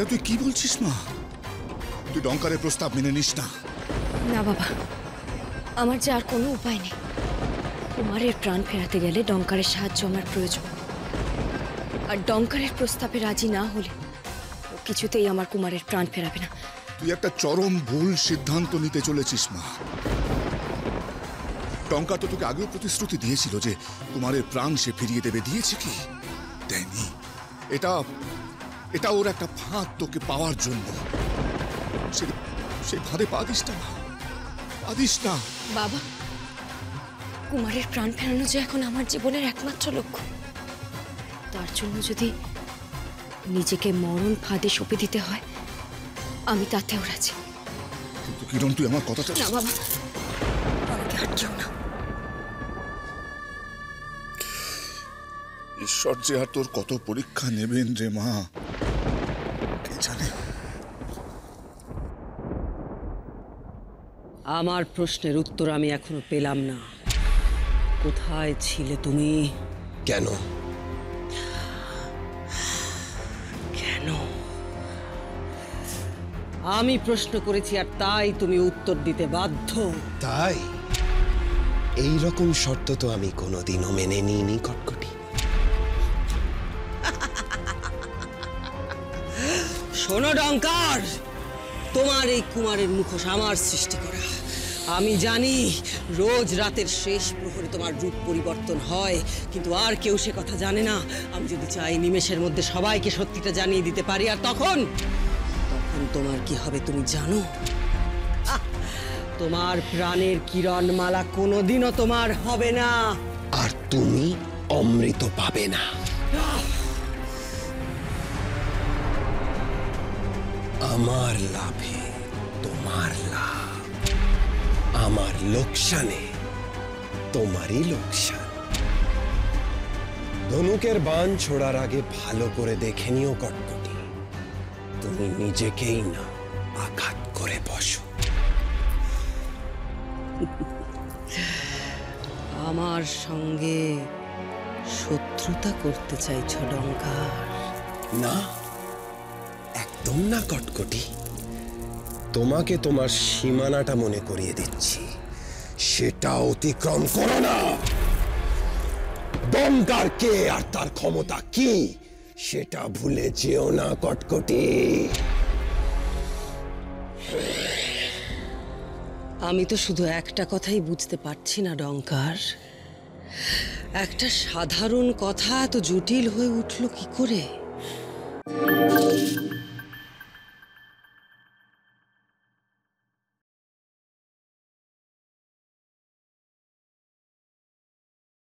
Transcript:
এটা তুই কি বলছিস মা? তুই ডঙ্কারের প্রস্তাব মেনে নিস না? না বাবা, আমার যে আর কোনো উপায় নেই। কুমারের প্রাণ ফেরাতে গেলে ডঙ্কারের সাহায্য আমার প্রয়োজন। আর ডঙ্কারের প্রস্তাবে রাজি না হলে ও কিছুতেই আমার কুমারের প্রাণ ফেরাবে না। তুই একটা চরম ভুল সিদ্ধান্ত নিতে চলেছিস মা। ডঙ্কা তো তোকে আগেও প্রতিশ্রুতি দিয়েছিল যে কুমারের প্রাণ সে ফিরিয়ে দেবে। দিয়েছে কি? দেয়নি। এটা ওর একটা ফাঁদ তোকে পাওয়ার জন্য। সে ফাঁদে পা দিস না, পা দিস না। বাবা, কুমারের প্রাণ ফেরানো যে এখন আমার জীবনের একমাত্র লক্ষ্য। তার জন্য যদি নিজেকে মরণ ফাঁদে সঁপে দিতে হয়, আমি তাতেও রাজি। কিন্তু কিরণ, তুই আমার কথাটা... না বাবা, আমাকে আটকেও না। ঈশ্বর যে আর তোর কত পরীক্ষা নেবেন রে মা, কে জানে। আমার প্রশ্নের উত্তর আমি এখনো পেলাম না। কোথায় ছিলে তুমি? কেন? কেন? আমি প্রশ্ন করেছি আর তাই তুমি উত্তর দিতে বাধ্য। তাই? এই রকম শর্ত তো আমি কোনোদিনও মেনে নিইনি কটকটি। শোনো ডঙ্কার, তোমার এই কুমারের মুখোশ আমার সৃষ্টি করা। আমি জানি রোজ রাতের শেষ প্রহরে তোমার রূপ পরিবর্তন হয়, কিন্তু আর কেউ সে কথা জানে না। আমি যদি চাই নিমেষের মধ্যে সবাইকে সত্যিটা জানিয়ে দিতে পারি, আর তখন তোমার কি হবে তুমি জানো? তোমার প্রাণের কিরণমালা কোনোদিনও তোমার হবে না, আর তুমি অমৃত পাবে না। আমার লাভে তোমার লাভ, আমার লোকসানে তোমারই লোকসান। ধনুকের বাণ ছোড়ার আগে ভালো করে দেখে নিও কটকটি, তুমি নিজেকেই না আঘাত করে বসো। আমার সঙ্গে শত্রুতা করতে চাইছ ডঙ্কার? না, একদম না কটকটি। তোমাকে তোমার সীমানাটা মনে করিয়ে দিচ্ছি, সেটা অতিক্রম করো না। ডঙ্কার কে আর তার ক্ষমতা কি সেটা ভুলে যেও না কটকটি। আমি তো শুধু একটা কথাই বুঝতে পারছি না ডঙ্কার, একটা সাধারণ কথা এত জটিল হয়ে উঠল কি করে?